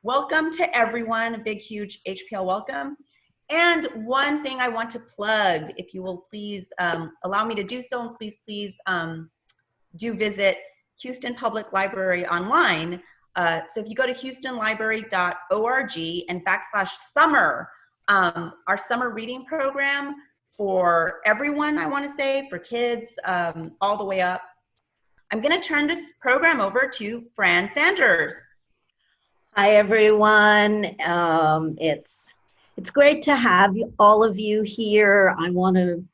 Welcome to everyone, a big, huge HPL welcome. And one thing I want to plug, if you will please allow me to do so, and please do visit Houston Public Library online. So if you go to houstonlibrary.org and /summer, our summer reading program for everyone, I want to say, for kids all the way up. I'm going to turn this program over to Fran Sanders. Hi, everyone. It's great to have all of you here. I want to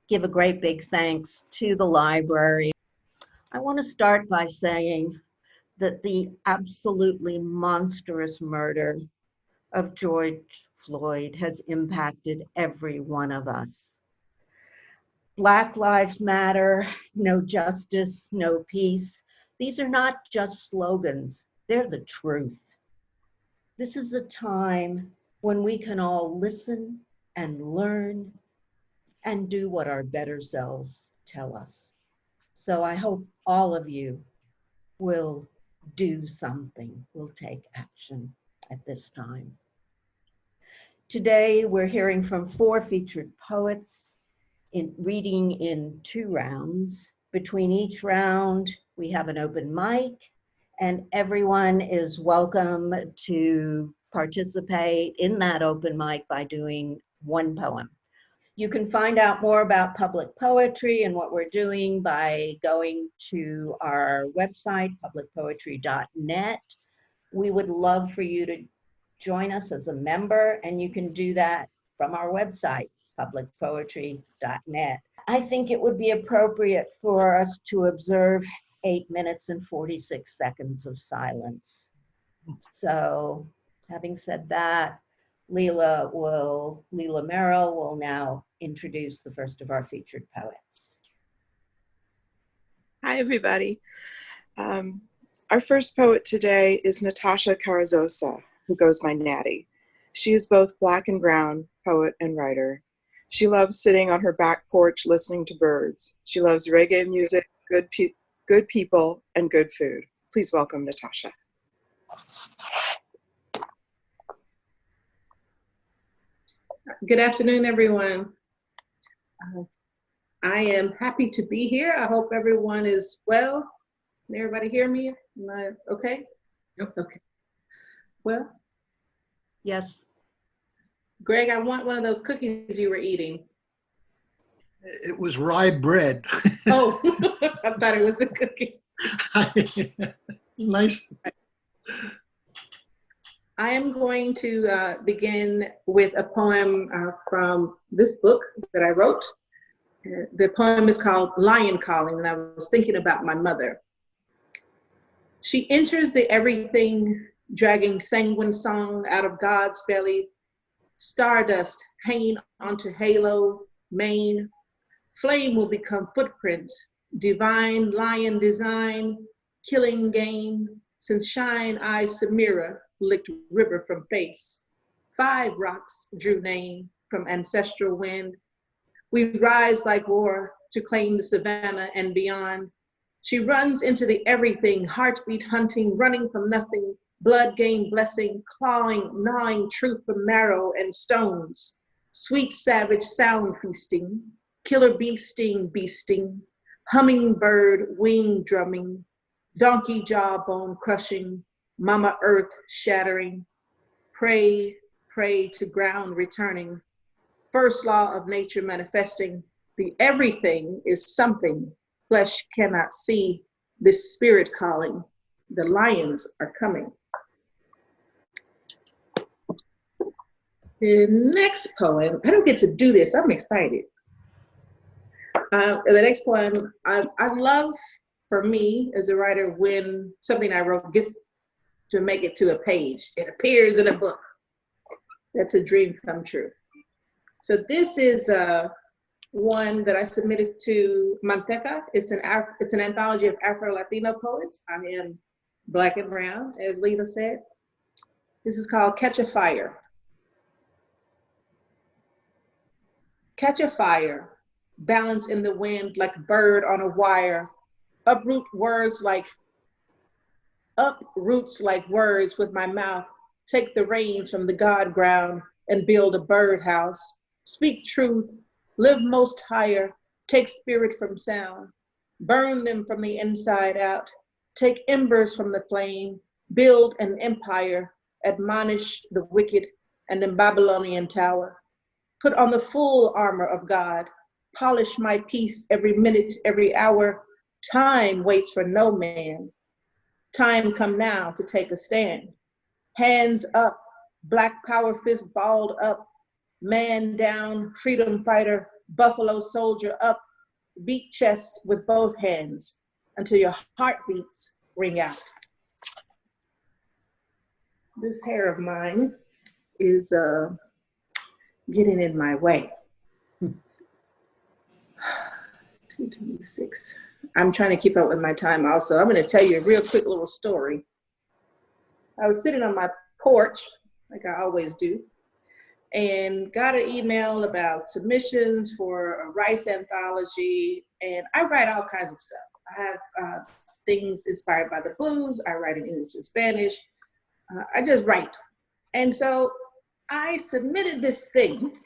give a great big thanks to the library. I want to start by saying that the absolutely monstrous murder of George Floyd has impacted every one of us. Black Lives Matter, no justice, no peace. These are not just slogans, they're the truth. This is a time when we can all listen and learn and do what our better selves tell us. So I hope all of you will do something, will take action at this time. Today, we're hearing from 4 featured poets reading in 2 rounds. Between each round, we have an open mic, and everyone is welcome to participate in that open mic by doing 1 poem. You can find out more about public poetry and what we're doing by going to our website, publicpoetry.net. We would love for you to join us as a member, and you can do that from our website, publicpoetry.net. I think it would be appropriate for us to observe 8 minutes and 46 seconds of silence. So, having said that, Leela Merrill will now introduce the first of our featured poets. Hi, everybody. Our first poet today is Natasha Carrizosa, who goes by Natty. She is both Black and brown poet and writer. She loves sitting on her back porch listening to birds. She loves reggae music, good people, and good food. Please welcome Natasha. Good afternoon, everyone. I am happy to be here. I hope everyone is well. Can everybody hear me? Am I okay? Yep. Okay. Well. Yes. Greg, I want one of those cookies you were eating. It was rye bread. Oh, I thought it was a cookie. Nice. I am going to begin with a poem from this book that I wrote. The poem is called Lion Calling, and I was thinking about my mother. She enters the everything, dragging sanguine song out of God's belly, stardust hanging onto halo, mane. Flame will become footprints, divine lion design, killing game, since shine eye Samira licked river from face. 5 rocks drew name from ancestral wind. We rise like war to claim the savannah and beyond. She runs into the everything, heartbeat hunting, running from nothing, blood game blessing, clawing, gnawing truth from marrow and stones. Sweet savage sound feasting, killer bee sting, hummingbird wing drumming, donkey jawbone crushing, mama earth shattering, pray to ground returning. First law of nature manifesting, the everything is something flesh cannot see, this spirit calling, the lions are coming. The next poem, I don't get to do this, I'm excited. The next poem, I love, for me as a writer, when something I wrote gets to make it to a page. It appears in a book. That's a dream come true. So this is one that I submitted to Manteca. It's an anthology of Afro-Latino poets. I am Black and brown, as Leela said. This is called Catch a Fire. Catch a fire, balance in the wind like a bird on a wire. Uproot words like uproots like words with my mouth, take the reins from the God ground and build a birdhouse. Speak truth, live most higher, take spirit from sound, burn them from the inside out, take embers from the flame, build an empire, admonish the wicked and in Babylonian tower. Put on the full armor of God, polish my peace every minute, every hour. Time waits for no man. Time come now to take a stand. Hands up, black power fist balled up, man down, freedom fighter, buffalo soldier up, beat chest with both hands until your heartbeats ring out. This hair of mine is getting in my way. 2:26. I'm trying to keep up with my time also. I'm going to tell you a real quick little story. I was sitting on my porch, like I always do, and got an email about submissions for a Rice anthology. And I write all kinds of stuff. I have things inspired by the blues. I write in English and Spanish. I just write. And so I submitted this thing,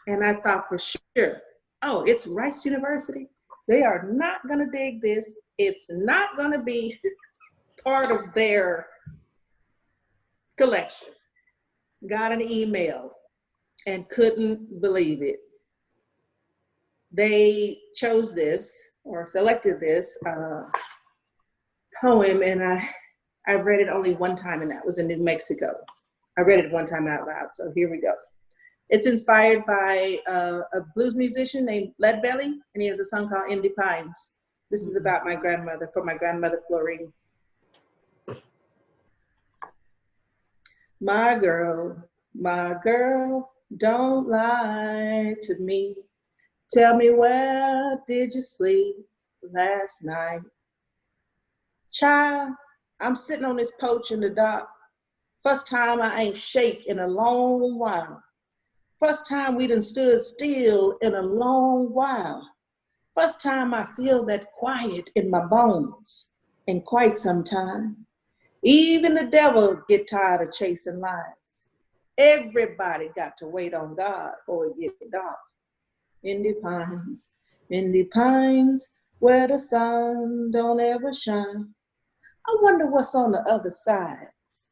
and I thought for sure, oh, it's Rice University. They are not going to dig this. It's not going to be part of their collection. Got an email and couldn't believe it. They chose this or selected this poem, and I've read it only one time, and that was in New Mexico. I read it one time out loud, so here we go. It's inspired by a blues musician named Leadbelly, and he has a song called Indy Pines. This is about my grandmother, for my grandmother, Florine. My girl, don't lie to me. Tell me, where did you sleep last night? Child, I'm sitting on this porch in the dark. First time I ain't shake in a long while. First time we done stood still in a long while. First time I feel that quiet in my bones in quite some time. Even the devil get tired of chasing lies. Everybody got to wait on God before it get dark. Indy Pines, where the sun don't ever shine. I wonder what's on the other side,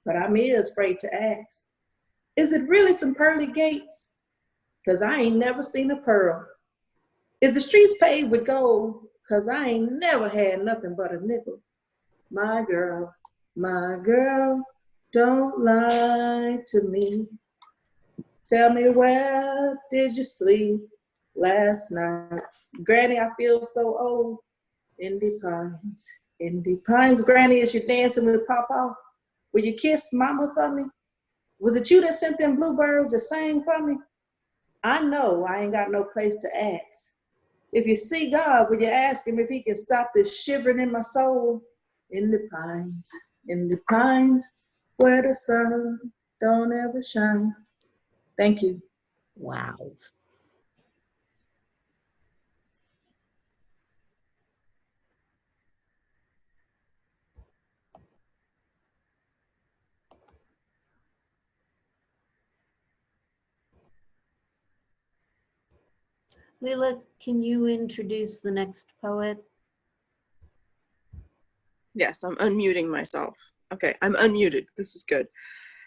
but I'm afraid to ask. Is it really some pearly gates? 'Cause I ain't never seen a pearl. Is the streets paved with gold? 'Cause I ain't never had nothing but a nickel. My girl, don't lie to me. Tell me, where did you sleep last night? Granny, I feel so old. Indy Pines, Granny, is you dancing with Papa? Will you kiss Mama for me? Was it you that sent them bluebirds that sang for me? I know I ain't got no place to ask. If you see God, will you ask him if he can stop this shivering in my soul? In the pines, where the sun don't ever shine. Thank you. Wow. Leela, can you introduce the next poet? Yes, I'm unmuting myself. Okay, I'm unmuted. This is good.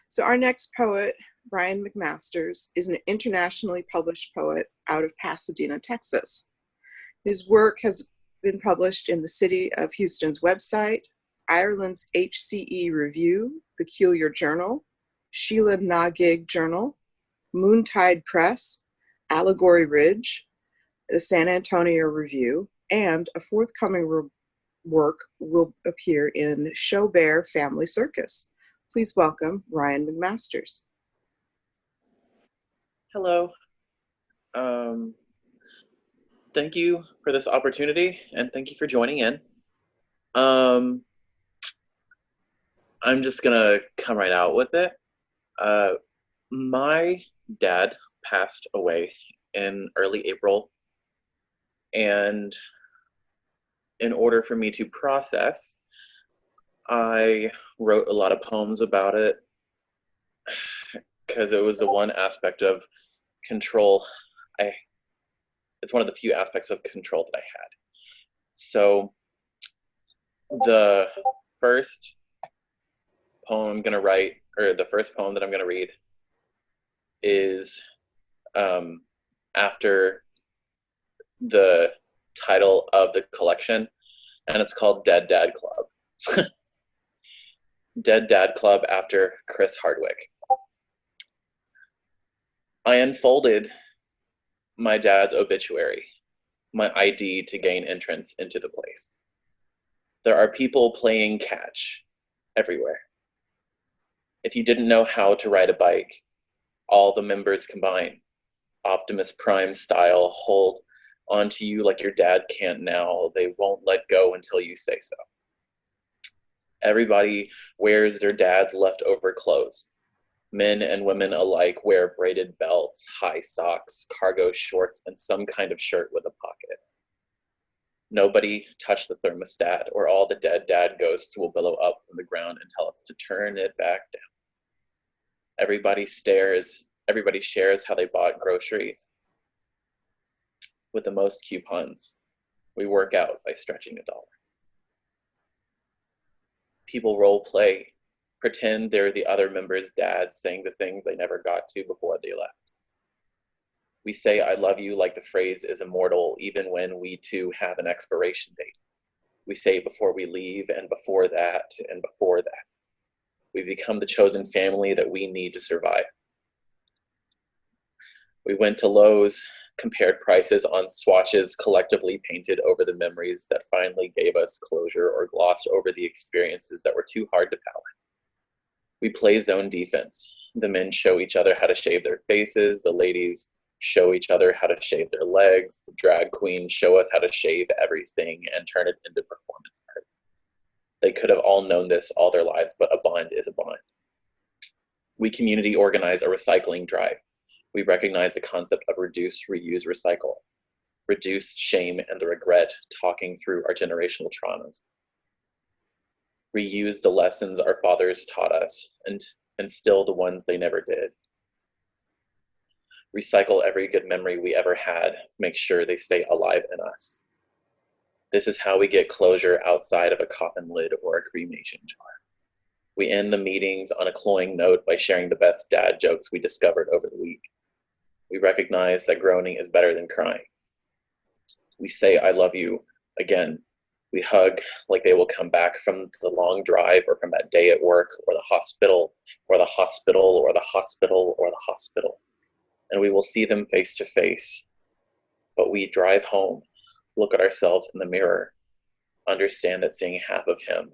So our next poet, Brian McMasters, is an internationally published poet out of Pasadena, Texas. His work has been published in the City of Houston's website, Ireland's HCE Review, Peculiar Journal, Sheila Na Gig Journal, Moontide Press, Allegory Ridge, the San Antonio Review, and a forthcoming work will appear in Show Bear Family Circus. Please welcome Ryan McMasters. Hello. Thank you for this opportunity, and thank you for joining in. I'm just gonna come right out with it. My dad passed away in early April, and in order for me to process, I wrote a lot of poems about it because it was the one aspect of control. It's one of the few aspects of control that I had. So the first poem I'm gonna write, or the first poem that I'm gonna read, is after the title of the collection, and it's called Dead Dad Club. Dead Dad Club after Chris Hardwick. I unfolded my dad's obituary, my ID to gain entrance into the place. There are people playing catch everywhere. If you didn't know how to ride a bike, all the members combine. Optimus Prime style, hold onto you like your dad can't now. They won't let go until you say so. Everybody wears their dad's leftover clothes. Men and women alike wear braided belts, high socks, cargo shorts, and some kind of shirt with a pocket. Nobody touch the thermostat, or all the dead dad ghosts will billow up from the ground and tell us to turn it back down. Everybody shares how they bought groceries. With the most coupons, we work out by stretching $1. People role play, pretend they're the other members' dads saying the things they never got to before they left. We say I love you like the phrase is immortal, even when we too have an expiration date. We say it before we leave, and before that, and before that. We become the chosen family that we need to survive. We went to Lowe's, compared prices on swatches collectively painted over the memories that finally gave us closure, or glossed over the experiences that were too hard to power. We play zone defense. The men show each other how to shave their faces. The ladies show each other how to shave their legs. The drag queens show us how to shave everything and turn it into performance art. They could have all known this all their lives, but a bond is a bond. We community organize a recycling drive. We recognize the concept of reduce, reuse, recycle. Reduce shame and the regret, talking through our generational traumas. Reuse the lessons our fathers taught us and instill the ones they never did. Recycle every good memory we ever had, make sure they stay alive in us. This is how we get closure outside of a coffin lid or a cremation jar. We end the meetings on a cloying note by sharing the best dad jokes we discovered over the week. We recognize that groaning is better than crying. We say, I love you, again. We hug like they will come back from the long drive, or from that day at work, or the hospital, or the hospital, or the hospital, or the hospital. And we will see them face to face. But we drive home, look at ourselves in the mirror, understand that seeing half of him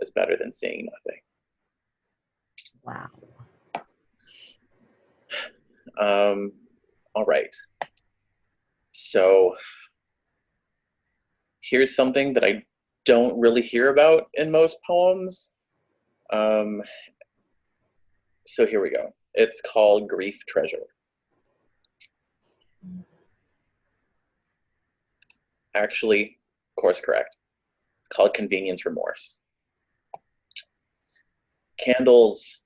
is better than seeing nothing. Wow. All right. So here's something that I don't really hear about in most poems. So here we go. It's called Grief Treasure. Actually, course correct. It's called Convenience Remorse. Candles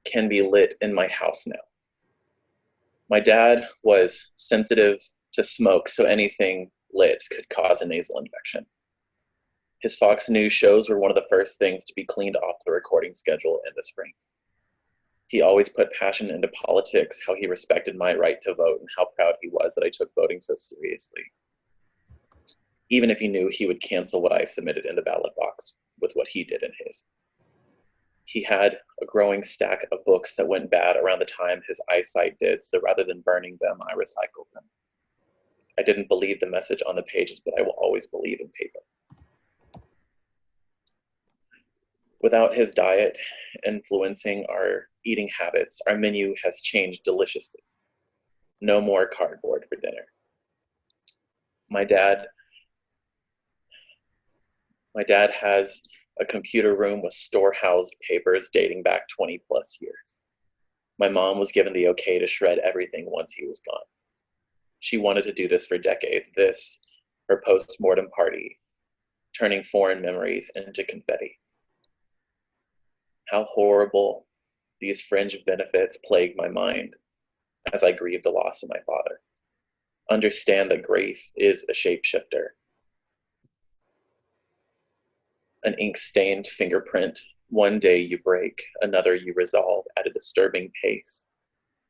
can be lit in my house now. My dad was sensitive to smoke, so anything lit could cause a nasal infection. His Fox News shows were one of the first things to be cleaned off the recording schedule in the spring. He always put passion into politics, how he respected my right to vote, and how proud he was that I took voting so seriously. Even if he knew he would cancel what I submitted in the ballot box with what he did in his. He had a growing stack of books that went bad around the time his eyesight did, so rather than burning them, I recycled them. I didn't believe the message on the pages, but I will always believe in paper. Without his diet influencing our eating habits, our menu has changed deliciously. No more cardboard for dinner. My dad has a computer room with store-housed papers dating back 20 plus years. My mom was given the okay to shred everything once he was gone. She wanted to do this for decades. This, her post-mortem party, turning foreign memories into confetti. How horrible these fringe benefits plague my mind as I grieve the loss of my father. Understand that grief is a shapeshifter. An ink-stained fingerprint. One day you break, another you resolve at a disturbing pace.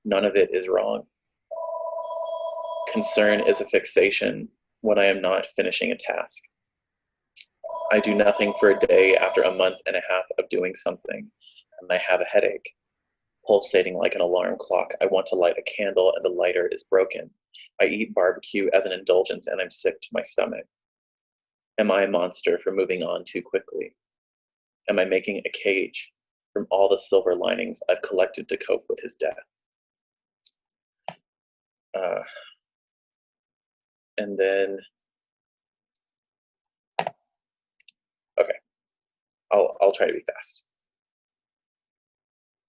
None of it is wrong. Concern is a fixation when I am not finishing a task. I do nothing for a day after a month and a half of doing something, and I have a headache, pulsating like an alarm clock. I want to light a candle and the lighter is broken. I eat barbecue as an indulgence and I'm sick to my stomach. Am I a monster for moving on too quickly? Am I making a cage from all the silver linings I've collected to cope with his death? And then, okay, I'll try to be fast.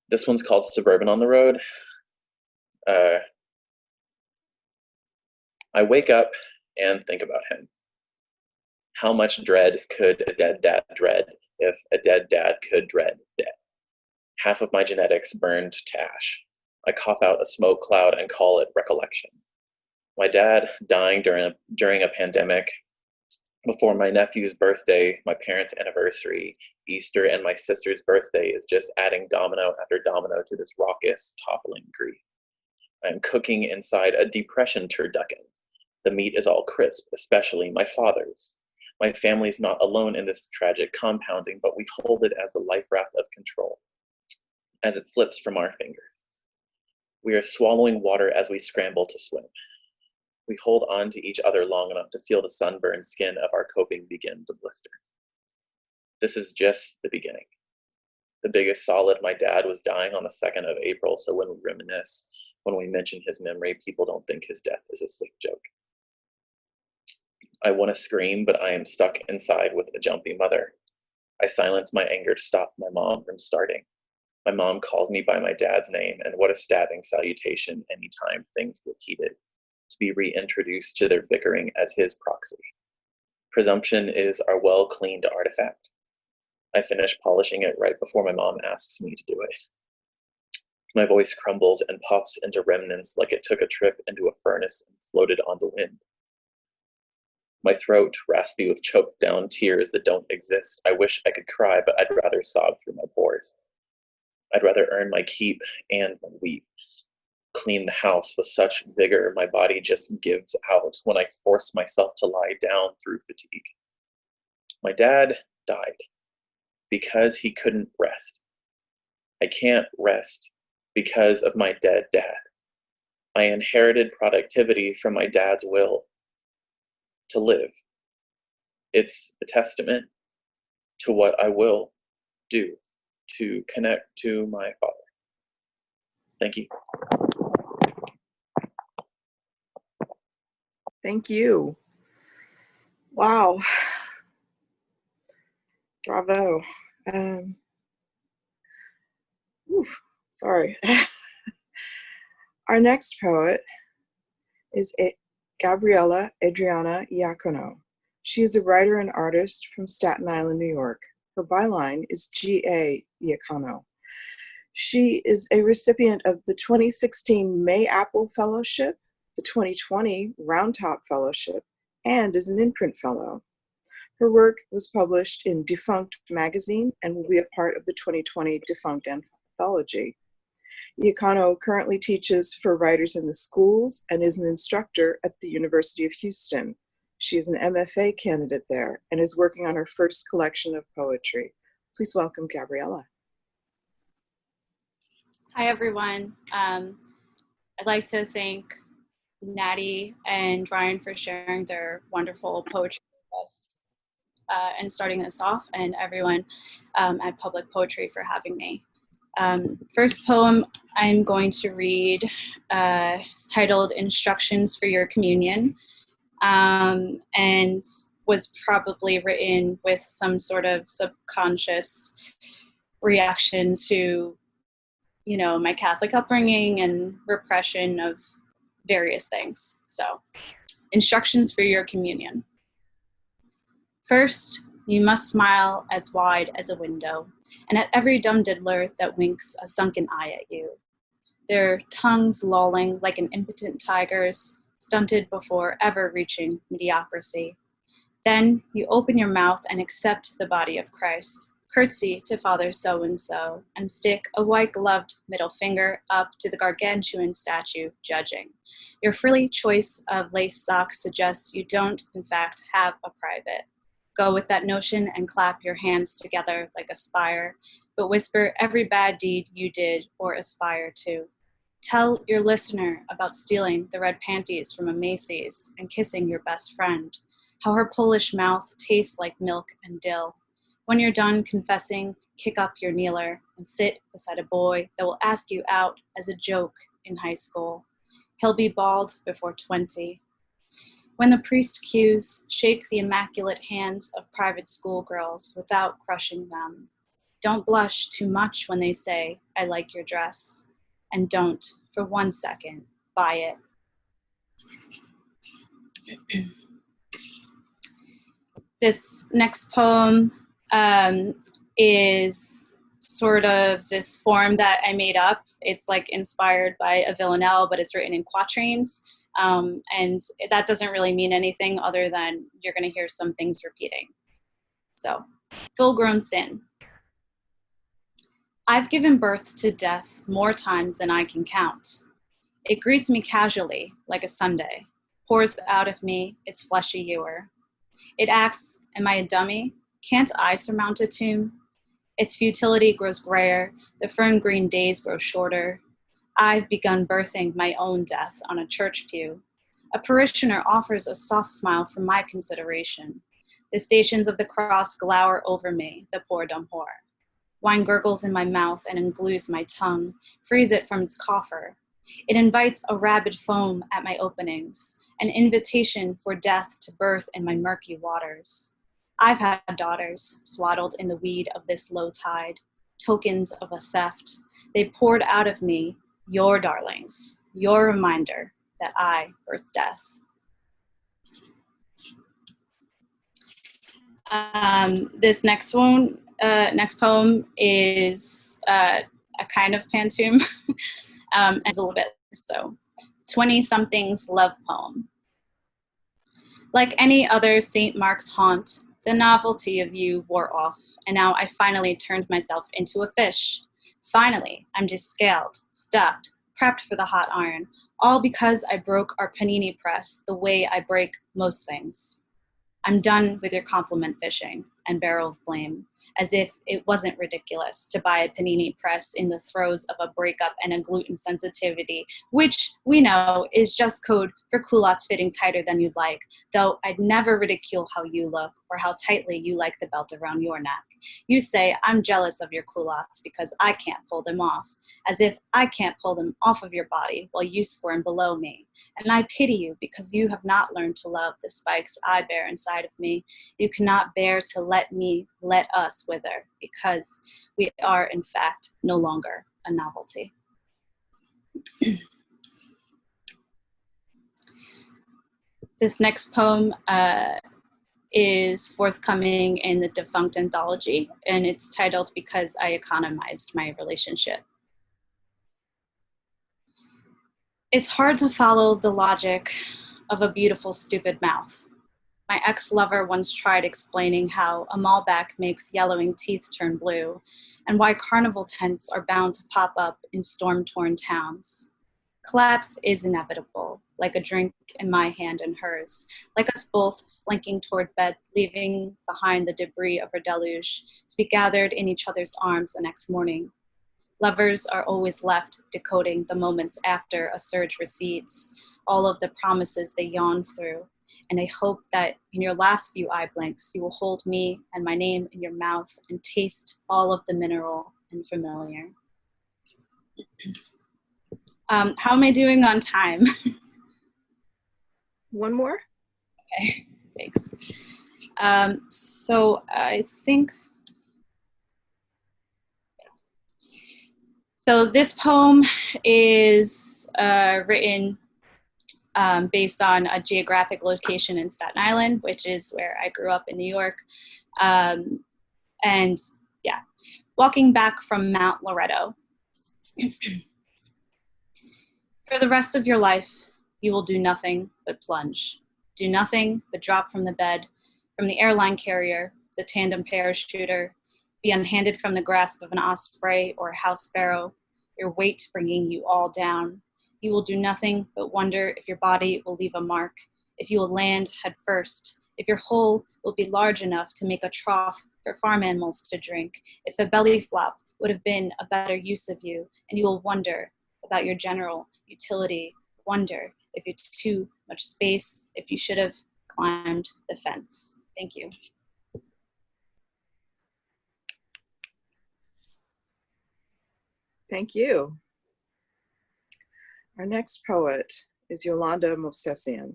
This one's called Suburban on the Road. I wake up and think about him. How much dread could a dead dad dread if a dead dad could dread death? Half of my genetics burned to ash. I cough out a smoke cloud and call it recollection. My dad dying during a pandemic, before my nephew's birthday, my parents' anniversary, Easter, and my sister's birthday is just adding domino after domino to this raucous, toppling grief. I am cooking inside a depression turducken. The meat is all crisp, especially my father's. My family's not alone in this tragic compounding, but we hold it as a life raft of control, as it slips from our fingers. We are swallowing water as we scramble to swim. We hold on to each other long enough to feel the sunburned skin of our coping begin to blister. This is just the beginning. The biggest solid, my dad was dying on the 2nd of April, so when we reminisce, when we mention his memory, people don't think his death is a sick joke. I want to scream, but I am stuck inside with a jumpy mother. I silence my anger to stop my mom from starting. My mom calls me by my dad's name, and what a stabbing salutation anytime things get heated, to be reintroduced to their bickering as his proxy. Presumption is our well-cleaned artifact. I finish polishing it right before my mom asks me to do it. My voice crumbles and puffs into remnants like it took a trip into a furnace and floated on the wind. My throat raspy with choked down tears that don't exist. I wish I could cry, but I'd rather sob through my pores. I'd rather earn my keep and my weep. Clean the house with such vigor my body just gives out when I force myself to lie down through fatigue. My dad died because he couldn't rest. I can't rest because of my dead dad. I inherited productivity from my dad's will to live. It's a testament to what I will do to connect to my father. Thank you. Thank you. Wow. Bravo. Sorry. Our next poet is Gabriella Adriana Iacono. She is a writer and artist from Staten Island, New York. Her byline is G.A. Iacono. She is a recipient of the 2016 May Apple Fellowship, the 2020 Round Top Fellowship, and is an imprint fellow. Her work was published in Defunct magazine and will be a part of the 2020 Defunct Anthology. Iacono currently teaches for writers in the schools and is an instructor at the University of Houston. She is an MFA candidate there and is working on her first collection of poetry. Please welcome Gabriella. Hi, everyone. I'd like to thank Natty and Ryan for sharing their wonderful poetry with us and starting this off, and everyone at Public Poetry for having me. First poem I'm going to read is titled Instructions for Your Communion, and was probably written with some sort of subconscious reaction to, you know, my Catholic upbringing and repression of various things. So, instructions for your communion. First, You must smile as wide as a window, and at every dumb diddler that winks a sunken eye at you. Their tongues lolling like an impotent tiger's, stunted before ever reaching mediocrity. Then you open your mouth and accept the body of Christ, curtsy to Father so-and-so, and stick a white-gloved middle finger up to the gargantuan statue judging. Your frilly choice of lace socks suggests you don't, in fact, have a private. Go with that notion and clap your hands together like a spire, but whisper every bad deed you did or aspire to. Tell your listener about stealing the red panties from a Macy's and kissing your best friend, how her Polish mouth tastes like milk and dill. When you're done confessing, kick up your kneeler and sit beside a boy that will ask you out as a joke in high school. He'll be bald before 20. When the priest cues, shake the immaculate hands of private school girls without crushing them. Don't blush too much when they say, "I like your dress." And don't, for 1 second, buy it. This next poem is sort of this form that I made up. It's like inspired by a villanelle, but it's written in quatrains. And that doesn't really mean anything other than you're going to hear some things repeating. So, full-grown sin. I've given birth to death more times than I can count. It greets me casually, like a Sunday, pours out of me its fleshy ewer. It asks, am I a dummy? Can't I surmount a tomb? Its futility grows grayer, the fern-green days grow shorter. I've begun birthing my own death on a church pew. A parishioner offers a soft smile for my consideration. The stations of the cross glower over me, the poor dumb whore. Wine gurgles in my mouth and unglues my tongue, frees it from its coffer. It invites a rabid foam at my openings, an invitation for death to birth in my murky waters. I've had daughters swaddled in the weed of this low tide, tokens of a theft. They poured out of me, your darlings, your reminder that I birthed death. This next poem is a kind of pantoum. It's a little bit so. 20-something's love poem. Like any other St. Mark's haunt, the novelty of you wore off, and now I finally turned myself into a fish. Finally, I'm descaled, stuffed, prepped for the hot iron, all because I broke our panini press the way I break most things. I'm done with your compliment fishing and barrel of blame, as if it wasn't ridiculous to buy a panini press in the throes of a breakup and a gluten sensitivity, which we know is just code for culottes fitting tighter than you'd like, though I'd never ridicule how you look or how tightly you like the belt around your neck. You say I'm jealous of your culottes because I can't pull them off, as if I can't pull them off of your body while you squirm below me. And I pity you because you have not learned to love the spikes I bear inside of me. You cannot bear to let us wither, because we are, in fact, no longer a novelty. This next poem is forthcoming in the Defunct Anthology, and it's titled Because I Economized My Relationship. It's hard to follow the logic of a beautiful, stupid mouth. My ex-lover once tried explaining how a Malbec makes yellowing teeth turn blue, and why carnival tents are bound to pop up in storm-torn towns. Collapse is inevitable, like a drink in my hand and hers, like us both slinking toward bed, leaving behind the debris of our deluge, to be gathered in each other's arms the next morning. Lovers are always left decoding the moments after a surge recedes, all of the promises they yawn through, and I hope that in your last few eye blinks, you will hold me and my name in your mouth and taste all of the mineral and familiar. How am I doing on time? One more? Okay, thanks. So I think, so this poem is written based on a geographic location in Staten Island, which is where I grew up in New York. And yeah, walking back from Mount Loretto. For the rest of your life, you will do nothing but plunge. Do nothing but drop from the bed, from the airline carrier, the tandem parachuter, be unhanded from the grasp of an osprey or a house sparrow, your weight bringing you all down. You will do nothing but wonder if your body will leave a mark, if you will land head first, if your hole will be large enough to make a trough for farm animals to drink, if a belly flop would have been a better use of you, and you will wonder about your general utility, wonder if it's too much space, if you should have climbed the fence. Thank you. Thank you. Our next poet is Yolanda Movsesian.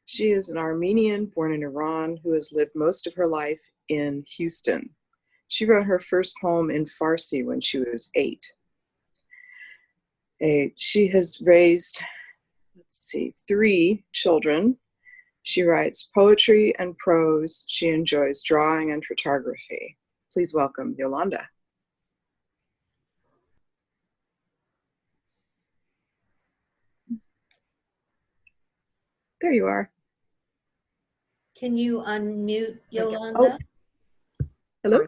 She is an Armenian born in Iran who has lived most of her life in Houston. She wrote her first poem in Farsi when she was 8. She has raised, 3 children. She writes poetry and prose. She enjoys drawing and photography. Please welcome Yolanda. There you are. Can you unmute Yolanda? Oh. Hello?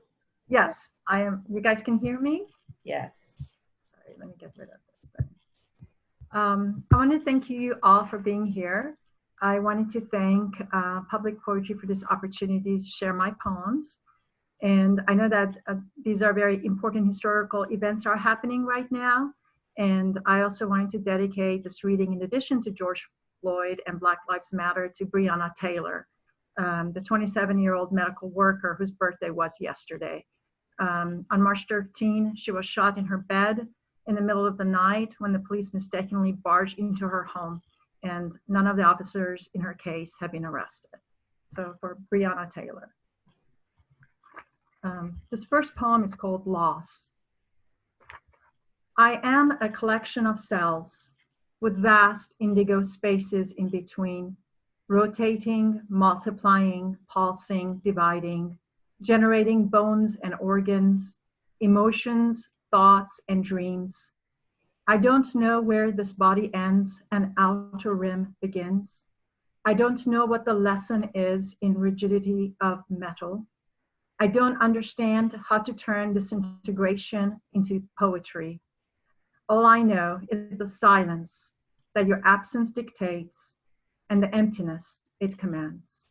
Yes, I am. You guys can hear me? Yes. Sorry, let me get rid of this thing. I want to thank you all for being here. I wanted to thank Public Poetry for this opportunity to share my poems. And I know that these are very important historical events that are happening right now. And I also wanted to dedicate this reading, in addition to George Floyd and Black Lives Matter, to Breonna Taylor, the 27-year-old medical worker whose birthday was yesterday. On March 13, she was shot in her bed in the middle of the night when the police mistakenly barged into her home, and none of the officers in her case have been arrested. So for Breonna Taylor. This first poem is called Loss. I am a collection of cells with vast indigo spaces in between, rotating, multiplying, pulsing, dividing, generating bones and organs, emotions, thoughts, and dreams. I don't know where this body ends and outer rim begins. I don't know what the lesson is in rigidity of metal. I don't understand how to turn disintegration into poetry. All I know is the silence that your absence dictates and the emptiness it commands.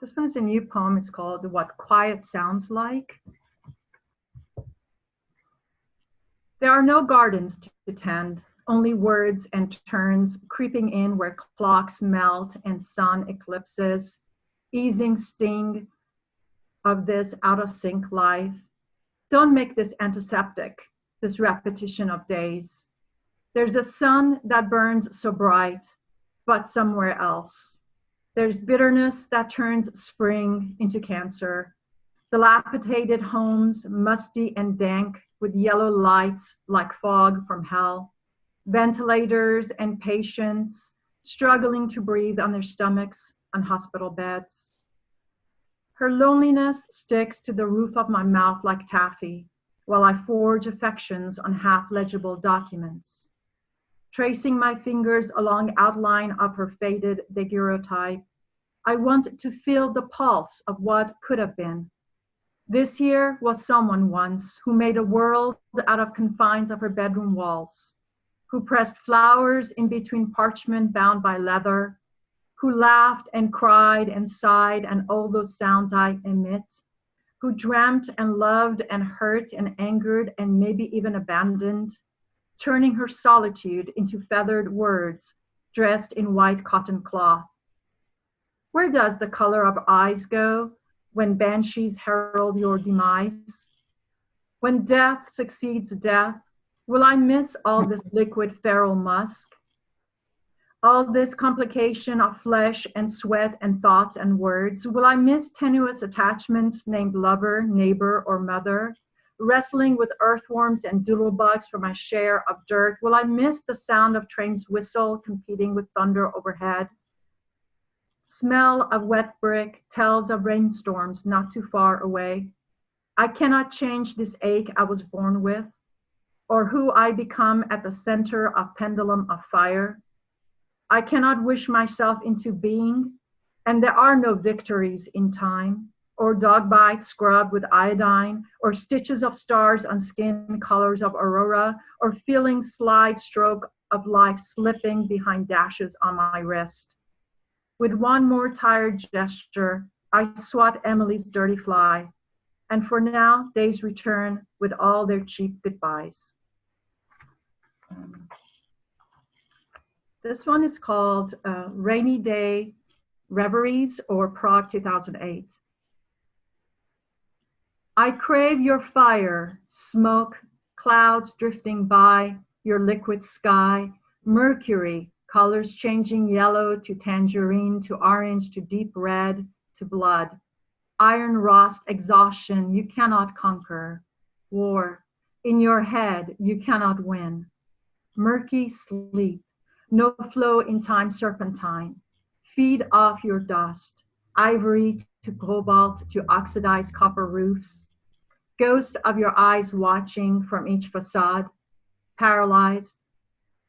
This one is a new poem. It's called What Quiet Sounds Like. There are no gardens to tend, only words and turns creeping in where clocks melt and sun eclipses, easing sting of this out of sync life. Don't make this antiseptic, this repetition of days. There's a sun that burns so bright, but somewhere else. There's bitterness that turns spring into cancer. Dilapidated homes, musty and dank, with yellow lights like fog from hell. Ventilators and patients struggling to breathe on their stomachs on hospital beds. Her loneliness sticks to the roof of my mouth like taffy, while I forge affections on half-legible documents. Tracing my fingers along outline of her faded daguerreotype, I want to feel the pulse of what could have been. This here was someone once who made a world out of confines of her bedroom walls, who pressed flowers in between parchment bound by leather, who laughed and cried and sighed and all those sounds I emit, who dreamt and loved and hurt and angered and maybe even abandoned, turning her solitude into feathered words dressed in white cotton cloth. Where does the color of eyes go when banshees herald your demise? When death succeeds death, will I miss all this liquid feral musk? All this complication of flesh and sweat and thoughts and words? Will I miss tenuous attachments named lover, neighbor, or mother? Wrestling with earthworms and doodlebugs for my share of dirt? Will I miss the sound of trains' whistle competing with thunder overhead? Smell of wet brick tells of rainstorms not too far away. I cannot change this ache I was born with, or who I become at the center of pendulum of fire. I cannot wish myself into being, and there are no victories in time, or dog bites scrubbed with iodine, or stitches of stars on skin colors of aurora, or feeling slide stroke of life slipping behind dashes on my wrist. With one more tired gesture, I swat Emily's dirty fly, and for now, days return with all their cheap goodbyes. This one is called Rainy Day Reveries, or Prague 2008. I crave your fire, smoke, clouds drifting by, your liquid sky, mercury, colors changing yellow to tangerine to orange to deep red to blood. Iron rust, exhaustion, you cannot conquer. War, in your head, you cannot win. Murky sleep, no flow in time serpentine. Feed off your dust, ivory to cobalt to oxidized copper roofs. Ghost of your eyes watching from each facade, paralyzed.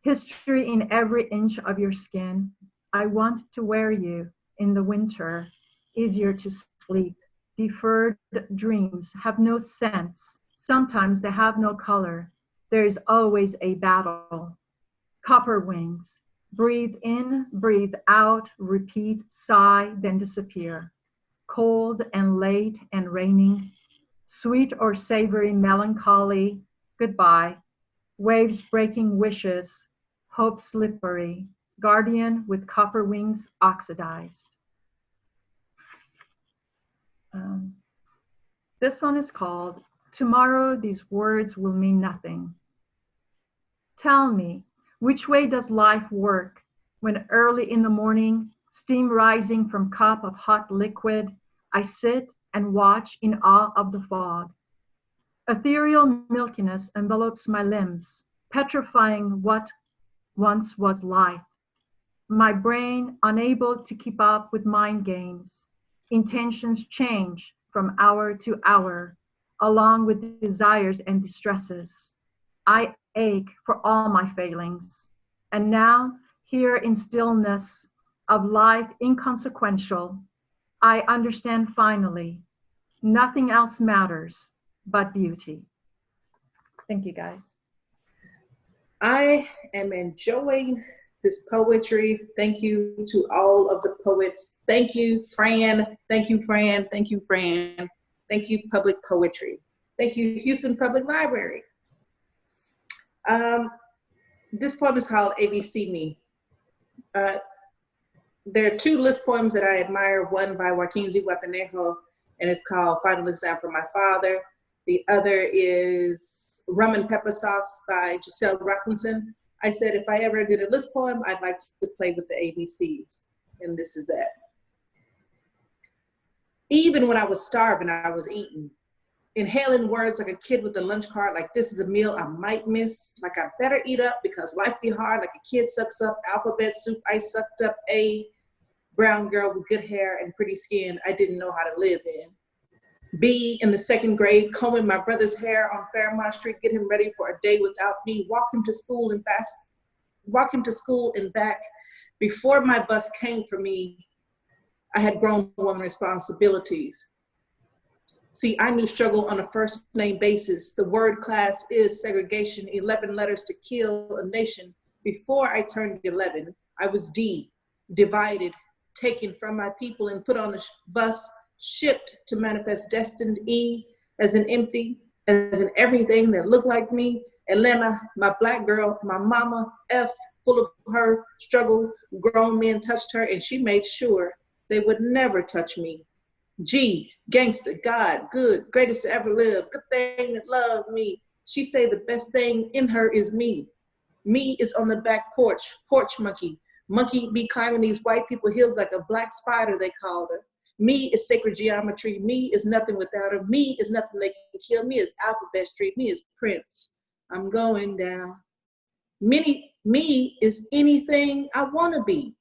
History in every inch of your skin. I want to wear you in the winter, easier to sleep. Deferred dreams have no sense. Sometimes they have no color. There is always a battle. Copper wings. Breathe in, breathe out, repeat, sigh, then disappear. Cold and late and raining. Sweet or savory melancholy. Goodbye. Waves breaking wishes. Hope slippery. Guardian with copper wings oxidized. This one is called Tomorrow These Words Will Mean Nothing. Tell me, which way does life work when early in the morning, steam rising from cup of hot liquid, I sit and watch in awe of the fog. Ethereal milkiness envelopes my limbs, petrifying what once was life. My brain unable to keep up with mind games. Intentions change from hour to hour, along with desires and distresses. I ache for all my failings. And now, here in stillness of life inconsequential, I understand finally, nothing else matters but beauty. Thank you, guys. I am enjoying this poetry. Thank you to all of the poets. Thank you, Fran. Thank you, Fran. Thank you, Fran. Thank you, Public Poetry. Thank you, Houston Public Library. This poem is called ABC Me. There are two list poems that I admire, one by Joaquin Zihuatanejo, and it's called Final Exam for My Father. The other is Rum and Pepper Sauce by Giselle Robinson. I said, if I ever did a list poem, I'd like to play with the ABCs, and this is that. Even when I was starving, I was eating. Inhaling words like a kid with a lunch card, like this is a meal I might miss, like I better eat up because life be hard, like a kid sucks up alphabet soup, I sucked up A, brown girl with good hair and pretty skin I didn't know how to live in. B, in the second grade, combing my brother's hair on Fairmont Street, get him ready for a day without me, walk him to school and back. Before my bus came for me, I had grown woman responsibilities. See, I knew struggle on a first name basis. The word class is segregation, 11 letters to kill a nation. Before I turned 11, I was D, divided, taken from my people and put on a bus, shipped to manifest destined E as an empty, as an everything that looked like me. Elena, my black girl, my mama, F, full of her struggle, grown men touched her and she made sure they would never touch me. G, gangster, God, good, greatest to ever live, good thing that loved me. She say the best thing in her is me. Me is on the back porch, porch monkey. Monkey be climbing these white people hills like a black spider, they called her. Me is sacred geometry. Me is nothing without her. Me is nothing they can kill. Me is alphabet street. Me is Prince. I'm going down. Me is anything I want to be.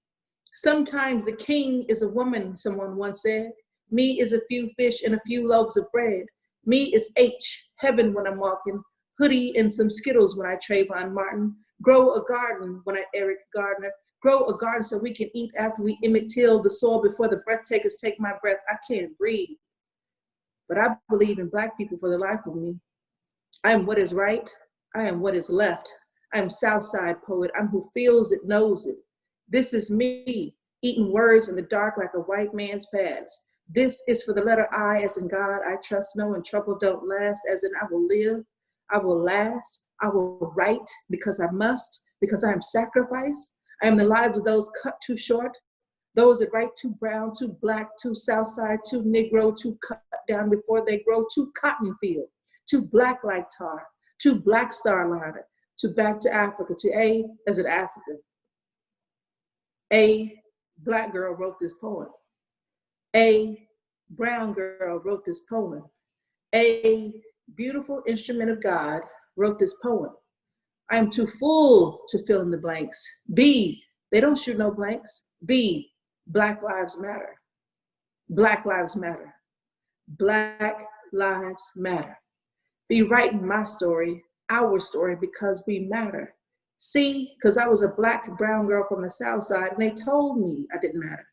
Sometimes the king is a woman, someone once said. Me is a few fish and a few loaves of bread. Me is H, heaven when I'm walking, hoodie and some Skittles when I Trayvon Martin. Grow a garden when I Eric Gardner. Grow a garden so we can eat after we Emmett Till the soil before the breath takers take my breath. I can't breathe. But I believe in Black people for the life of me. I am what is right. I am what is left. I am Southside poet. I'm who feels it, knows it. This is me, eating words in the dark like a white man's past. This is for the letter I, as in God, I trust no, and trouble don't last, as in I will live, I will last, I will write because I must, because I am sacrifice. I am the lives of those cut too short, those that write too brown, too Black, too Southside, too Negro, too cut down before they grow, too cotton field, too Black like tar, too Black Starliner, to back to Africa, to A as an African. A Black girl wrote this poem. A brown girl wrote this poem. A beautiful instrument of God wrote this poem. I am too full to fill in the blanks. B, they don't shoot no blanks. B, Black Lives Matter. Black Lives Matter. Black Lives Matter. Be writing my story, our story, because we matter. See, because I was a Black brown girl from the South Side, and they told me I didn't matter.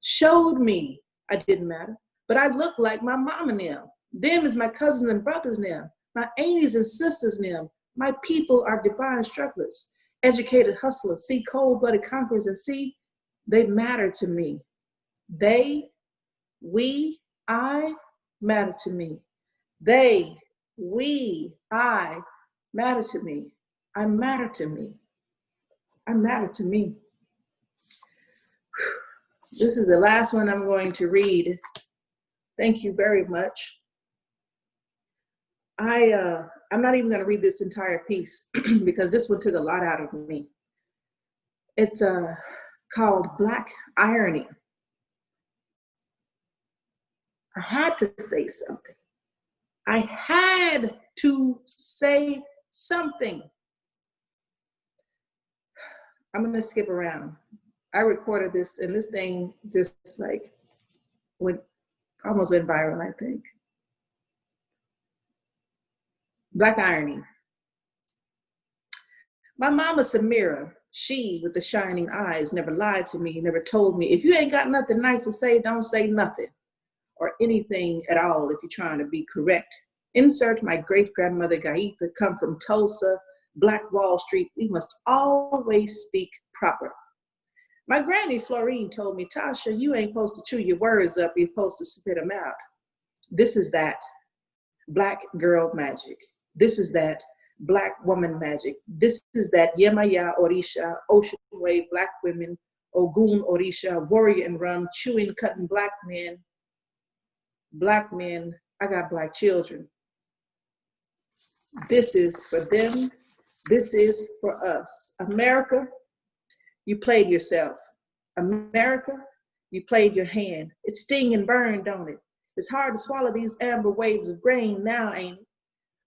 Showed me I didn't matter. But I look like my mama now. Them is my cousins and brothers now. My aunties and sisters now. My people are divine strugglers, educated hustlers. See, cold-blooded conquerors, and see, they matter to me. They, we, I matter to me. They, we, I matter to me. I matter to me. I matter to me. This is the last one I'm going to read. Thank you very much. I'm not even going to read this entire piece because this one took a lot out of me. It's called Black Irony. I had to say something. I had to say something. I'm going to skip around. I recorded this, and this thing just like almost went viral, I think. Black Irony. My mama Samira, she with the shining eyes, never lied to me, never told me, if you ain't got nothing nice to say, don't say nothing or anything at all if you're trying to be correct. Insert my great-grandmother Gaitha, come from Tulsa, Black Wall Street. We must always speak proper. My granny Florine told me, Tasha, you ain't supposed to chew your words up, you're supposed to spit them out. This is that Black girl magic. This is that Black woman magic. This is that Yemaya Orisha, ocean wave, Black women, Ogun Orisha, warrior and rum, chewing, cutting Black men. Black men, I got Black children. This is for them. This is for us. America, you played yourself. America, you played your hand. It sting and burn, don't it? It's hard to swallow these amber waves of grain now, ain't it?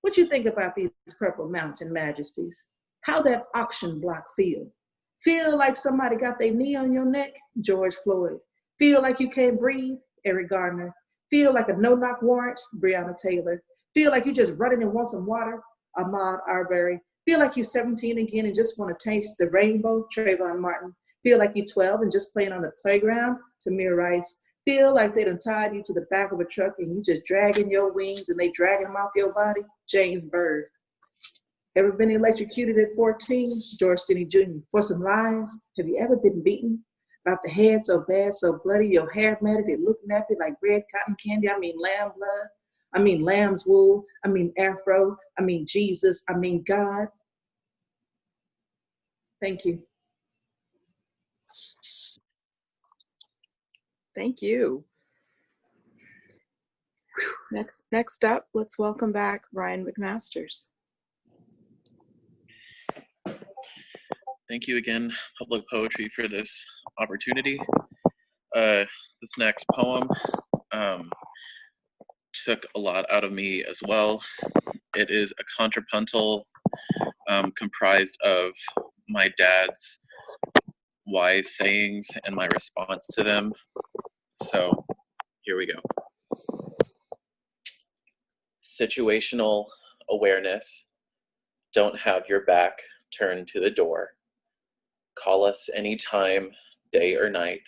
What you think about these purple mountain majesties? How that auction block feel? Feel like somebody got their knee on your neck? George Floyd. Feel like you can't breathe? Eric Gardner. Feel like a no-knock warrant? Breonna Taylor. Feel like you just running and want some water? Ahmaud Arbery. Feel like you're 17 again and just want to taste the rainbow? Trayvon Martin. Feel like you're 12 and just playing on the playground? Tamir Rice. Feel like they done tied you to the back of a truck and you just dragging your wings and they dragging them off your body? James Byrd. Ever been electrocuted at 14? George Stinney Jr. For some lies? Have you ever been beaten? About the head so bad, so bloody, your hair matted, it looked nappy like red cotton candy? I mean lamb blood. I mean lamb's wool. I mean afro. I mean Jesus. I mean God. Thank you. Thank you. Next up, let's welcome back Ryan McMasters. Thank you again, Public Poetry, for this opportunity. This next poem took a lot out of me as well. It is a contrapuntal comprised of my dad's wise sayings and my response to them. So here we go. Situational awareness. Don't have your back turned to the door. Call us anytime, day or night.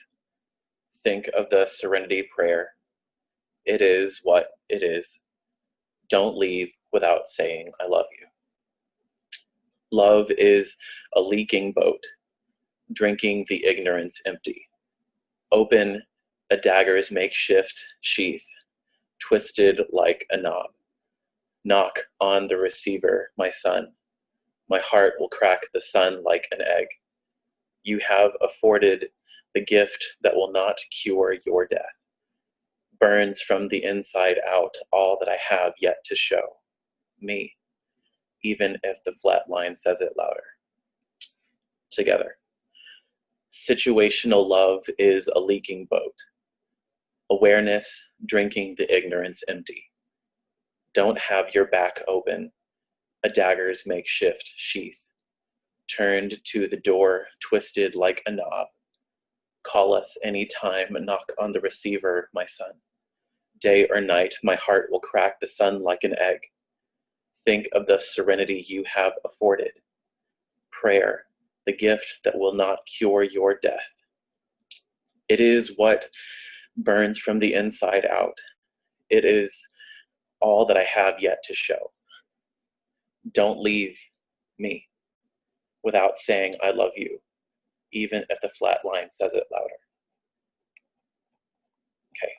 Think of the serenity prayer. It is what it is. Don't leave without saying I love you. Love is a leaking boat, drinking the ignorance empty. Open a dagger's makeshift sheath, twisted like a knob. Knock on the receiver, my son. My heart will crack the sun like an egg. You have afforded the gift that will not cure your death. Burns from the inside out all that I have yet to show. Me, even if the flat line says it louder. Together. Situational love is a leaking boat. Awareness drinking the ignorance empty. Don't have your back open, a dagger's makeshift sheath. Turned to the door, twisted like a knob. Call us any time, knock on the receiver, my son. Day or night, my heart will crack the sun like an egg. Think of the serenity you have afforded. Prayer, the gift that will not cure your death. It is what burns from the inside out. It is all that I have yet to show. Don't leave me without saying I love you, even if the flat line says it louder. Okay.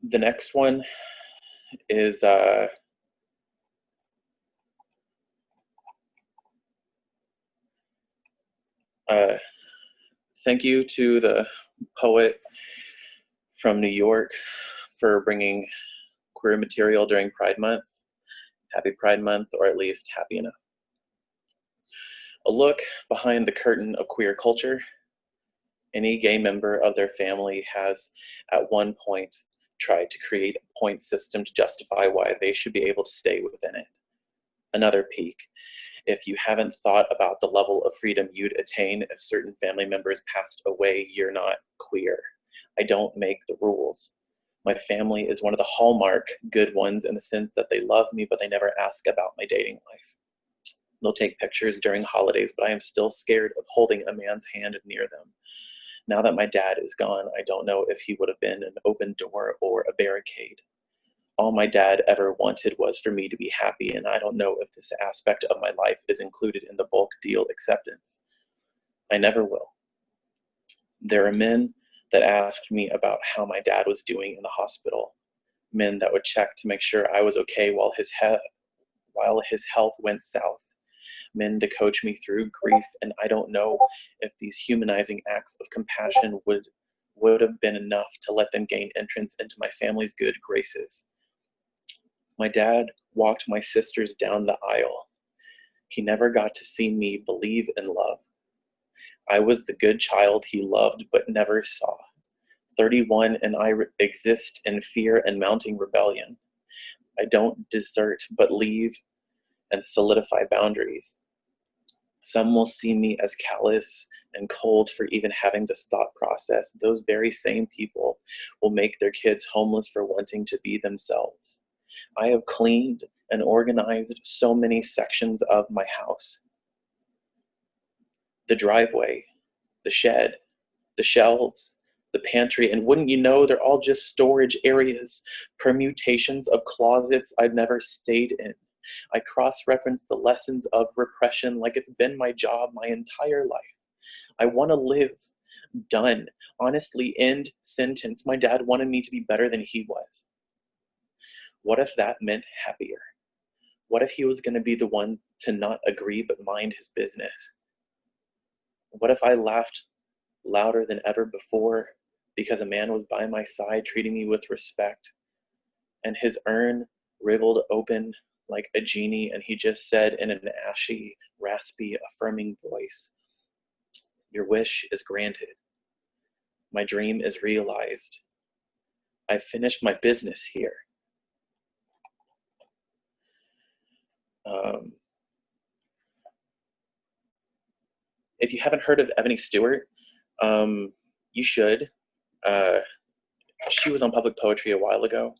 The next one is thank you to the poet from New York for bringing queer material during Pride Month. Happy Pride Month, or at least happy enough. A look behind the curtain of queer culture. Any gay member of their family has at one point tried to create a point system to justify why they should be able to stay within it. Another peek. If you haven't thought about the level of freedom you'd attain if certain family members passed away, you're not queer. I don't make the rules. My family is one of the hallmark good ones in the sense that they love me, but they never ask about my dating life. They'll take pictures during holidays, but I am still scared of holding a man's hand near them. Now that my dad is gone, I don't know if he would have been an open door or a barricade. All my dad ever wanted was for me to be happy, and I don't know if this aspect of my life is included in the bulk deal acceptance. I never will. There are men that asked me about how my dad was doing in the hospital, men that would check to make sure I was okay while his health went south, men to coach me through grief, and I don't know if these humanizing acts of compassion would have been enough to let them gain entrance into my family's good graces. My dad walked my sisters down the aisle. He never got to see me believe in love. I was the good child he loved but never saw. 31 and I exist in fear and mounting rebellion. I don't desert but leave and solidify boundaries. Some will see me as callous and cold for even having this thought process. Those very same people will make their kids homeless for wanting to be themselves. I have cleaned and organized so many sections of my house. The driveway, the shed, the shelves, the pantry, and wouldn't you know, they're all just storage areas, permutations of closets I've never stayed in. I cross-reference the lessons of repression like it's been my job my entire life. I want to live. Done. Honestly, end sentence. My dad wanted me to be better than he was. What if that meant happier? What if he was going to be the one to not agree but mind his business? What if I laughed louder than ever before because a man was by my side treating me with respect, and his urn riveled open like a genie, and he just said in an ashy, raspy, affirming voice, "Your wish is granted. My dream is realized. I've finished my business here." If you haven't heard of Ebony Stewart, you should. She was on Public Poetry a while ago.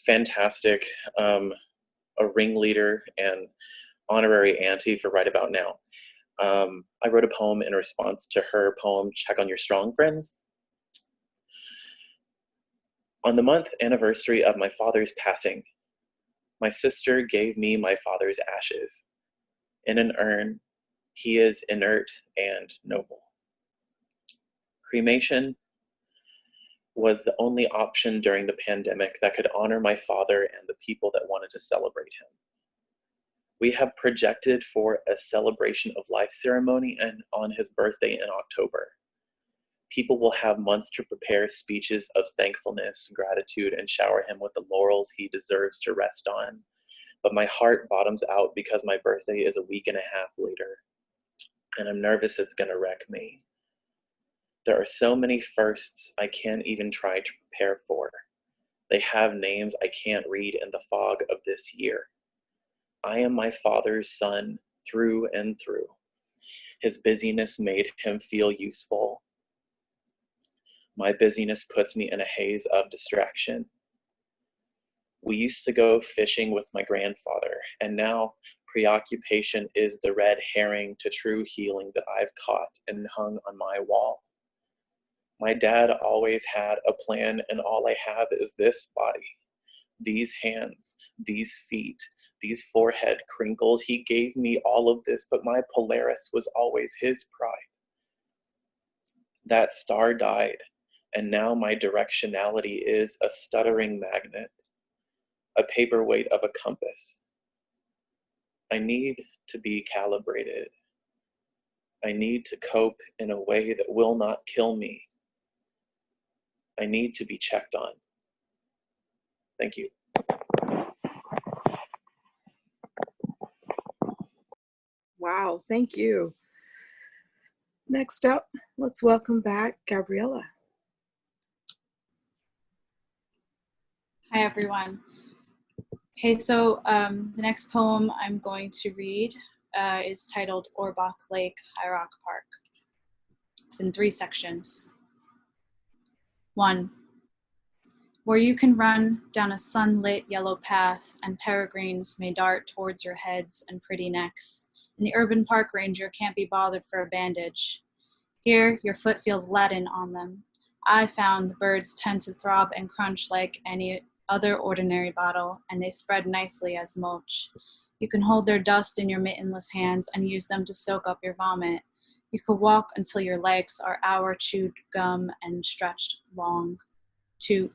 Fantastic, a ringleader and honorary auntie for Right About Now. I wrote a poem in response to her poem, Check on Your Strong Friends. On the month anniversary of my father's passing, my sister gave me my father's ashes. In an urn, he is inert and noble. Cremation was the only option during the pandemic that could honor my father and the people that wanted to celebrate him. We have projected for a celebration of life ceremony and on his birthday in October. People will have months to prepare speeches of thankfulness, gratitude, and shower him with the laurels he deserves to rest on. But my heart bottoms out because my birthday is a week and a half later, and I'm nervous it's gonna wreck me. There are so many firsts I can't even try to prepare for. They have names I can't read in the fog of this year. I am my father's son through and through. His busyness made him feel useful. My busyness puts me in a haze of distraction. We used to go fishing with my grandfather, and now preoccupation is the red herring to true healing that I've caught and hung on my wall. My dad always had a plan, and all I have is this body, these hands, these feet, these forehead crinkles. He gave me all of this, but my Polaris was always his pride. That star died, and now my directionality is a stuttering magnet, a paperweight of a compass. I need to be calibrated. I need to cope in a way that will not kill me. I need to be checked on. Thank you. Wow, thank you. Next up, let's welcome back Gabriella. Hi, everyone. Okay, so the next poem I'm going to read is titled Orbach Lake, High Rock Park. It's in 3 sections. 1. Where you can run down a sunlit yellow path and peregrines may dart towards your heads and pretty necks, and the urban park ranger can't be bothered for a bandage. Here, your foot feels leaden on them. I found the birds tend to throb and crunch like any other ordinary bottle, and they spread nicely as mulch. You can hold their dust in your mittenless hands and use them to soak up your vomit. You could walk until your legs are hour chewed gum and stretched long. 2.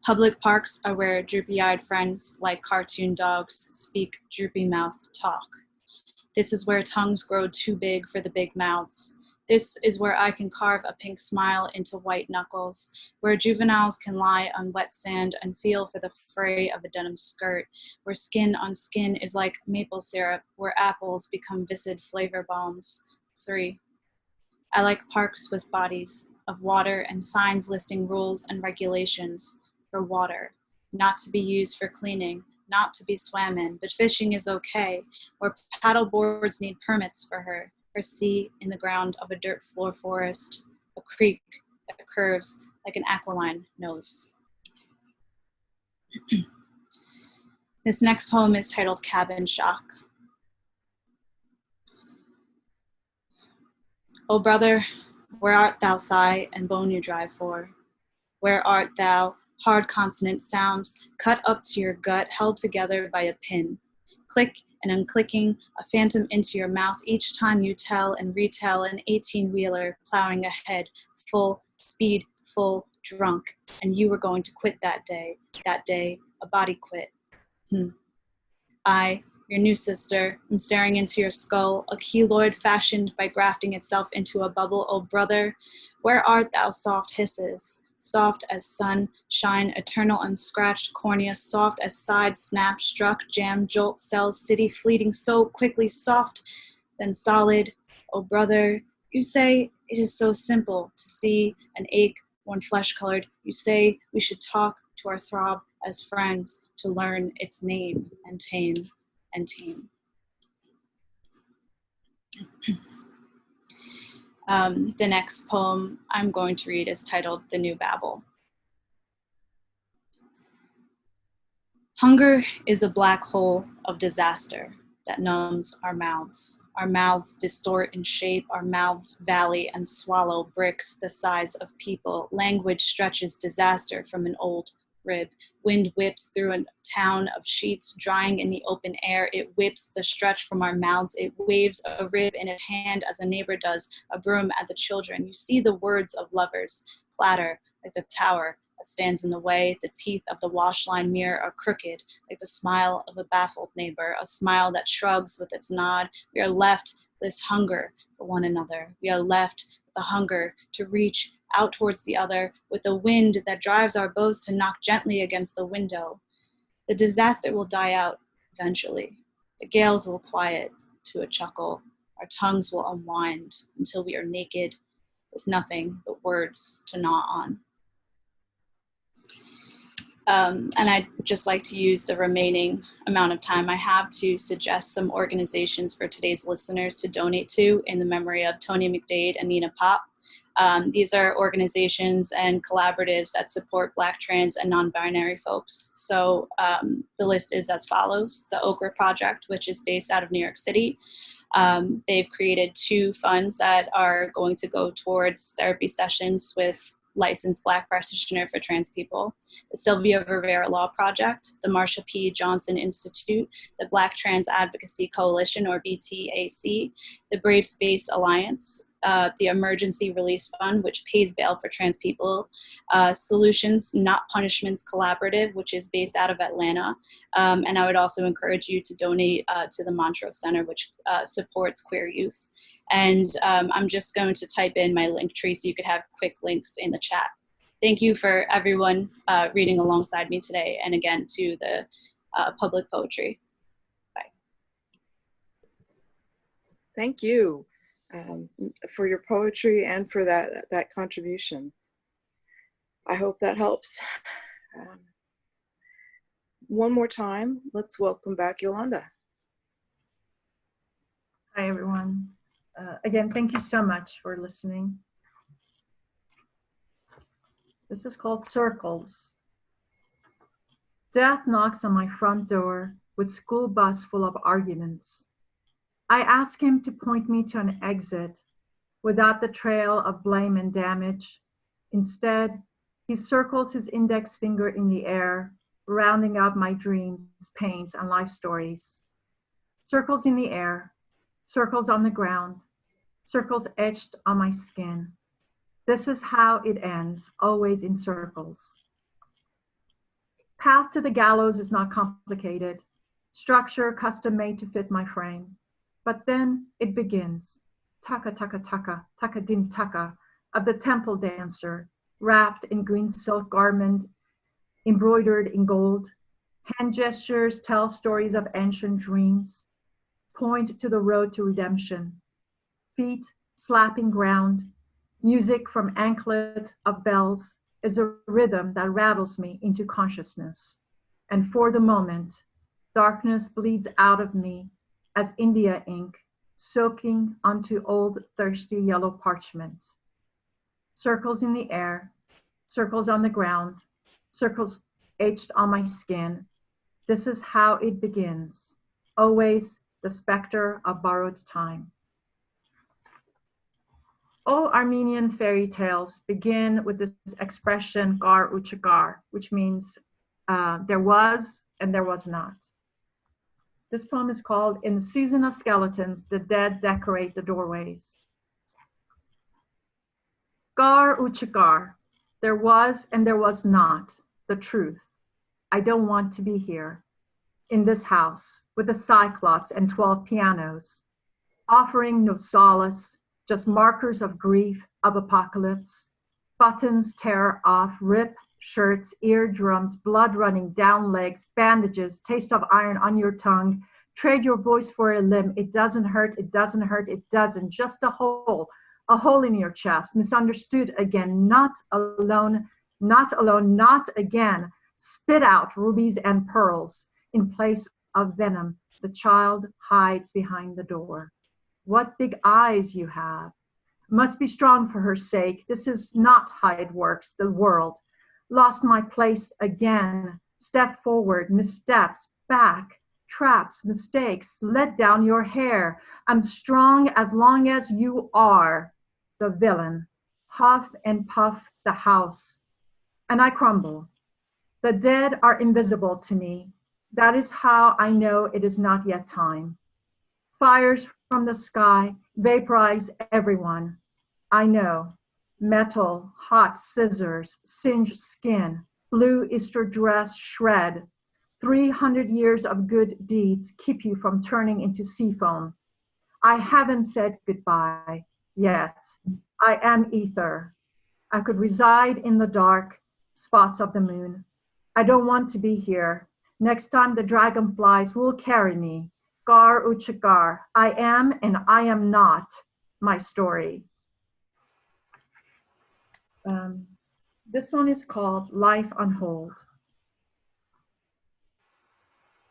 Public parks are where droopy-eyed friends like cartoon dogs speak droopy-mouthed talk. This is where tongues grow too big for the big mouths. This is where I can carve a pink smile into white knuckles, where juveniles can lie on wet sand and feel for the fray of a denim skirt, where skin on skin is like maple syrup, where apples become viscid flavor bombs. 3. I like parks with bodies of water and signs listing rules and regulations for water, not to be used for cleaning, not to be swam in, but fishing is okay, where paddle boards need permits for her sea in the ground of a dirt floor forest, a creek that curves like an aquiline nose. This next poem is titled Cabin Shock. O brother, where art thou, thigh and bone you drive for? Where art thou, hard consonant sounds cut up to your gut, held together by a pin? Click and unclicking, a phantom into your mouth each time you tell and retell an 18-wheeler plowing ahead, full speed, full drunk, and you were going to quit that day, a body quit. I, your new sister, am staring into your skull, a keloid fashioned by grafting itself into a bubble. Oh brother, where art thou, soft hisses? Soft as sun, shine, eternal unscratched cornea, soft as side, snap, struck, jam, jolt, cells, city, fleeting so quickly, soft, then solid. Oh brother, you say it is so simple to see an ache, one flesh-colored. You say we should talk to our throb as friends to learn its name and tame and tame. The next poem I'm going to read is titled The New Babel. Hunger is a black hole of disaster that numbs our mouths. Our mouths distort in shape, our mouths valley and swallow bricks the size of people. Language stretches disaster from an old rib. Wind whips through a town of sheets drying in the open air. It whips the stretch from our mouths. It waves a rib in its hand as a neighbor does a broom at the children. You see the words of lovers clatter like the tower that stands in the way. The teeth of the wash line mirror are crooked like the smile of a baffled neighbor, a smile that shrugs with its nod. We are left with this hunger for one another. We are left with the hunger to reach out towards the other, with the wind that drives our bows to knock gently against the window. The disaster will die out eventually. The gales will quiet to a chuckle. Our tongues will unwind until we are naked with nothing but words to gnaw on. And I'd just like to use the remaining amount of time I have to suggest some organizations for today's listeners to donate to in the memory of Tony McDade and Nina Pop. These are organizations and collaboratives that support Black, trans, and non-binary folks. So the list is as follows. The Okra Project, which is based out of New York City. They've created 2 funds that are going to go towards therapy sessions with licensed Black practitioner for trans people, the Sylvia Rivera Law Project, the Marsha P. Johnson Institute, the Black Trans Advocacy Coalition, or BTAC, the Brave Space Alliance, the Emergency Release Fund, which pays bail for trans people, Solutions Not Punishments Collaborative, which is based out of Atlanta. And I would also encourage you to donate to the Montrose Center, which supports queer youth. And I'm just going to type in my link tree so you could have quick links in the chat. Thank you for everyone reading alongside me today, and again to the Public Poetry. Bye. Thank you for your poetry and for that contribution. I hope that helps. One more time, let's welcome back Yolanda. Hi, everyone. Again, thank you so much for listening. This is called Circles. Death knocks on my front door with school bus full of arguments. I ask him to point me to an exit without the trail of blame and damage. Instead, he circles his index finger in the air, rounding out my dreams, pains, and life stories. Circles in the air, circles on the ground, circles etched on my skin. This is how it ends, always in circles. Path to the gallows is not complicated. Structure custom made to fit my frame. But then it begins. Taka, taka, taka, taka, dim, taka, of the temple dancer, wrapped in green silk garment, embroidered in gold. Hand gestures tell stories of ancient dreams. Point to the road to redemption. Feet slapping ground. Music from anklet of bells is a rhythm that rattles me into consciousness. And for the moment, darkness bleeds out of me as India ink soaking onto old thirsty yellow parchment. Circles in the air, circles on the ground, circles etched on my skin. This is how it begins, always the specter of borrowed time. All Armenian fairy tales begin with this expression gar uchagar, which means there was and there was not. This poem is called In the Season of Skeletons, the Dead Decorate the Doorways. Gar uchagar, there was and there was not, the truth. I don't want to be here, in this house, with a cyclops and 12 pianos, offering no solace, just markers of grief, of apocalypse. Buttons tear off, rip shirts, eardrums, blood running down legs, bandages, taste of iron on your tongue. Trade your voice for a limb. It doesn't hurt, it doesn't hurt, it doesn't. Just a hole in your chest. Misunderstood again, not alone, not alone, not again. Spit out rubies and pearls. In place of venom, the child hides behind the door. What big eyes you have. Must be strong for her sake. This is not how it works, the world. Lost my place again. Step forward, missteps, back, traps, mistakes. Let down your hair. I'm strong as long as you are. The villain. Huff and puff the house. And I crumble. The dead are invisible to me. That is how I know it is not yet time. Fires from the sky vaporize everyone. I know. Metal, hot scissors, singe skin, blue Easter dress shred. 300 years of good deeds keep you from turning into sea foam. I haven't said goodbye yet. I am ether. I could reside in the dark spots of the moon. I don't want to be here. Next time the dragonflies will carry me. Gar Uchagar. I am and I am not my story. This one is called Life on Hold.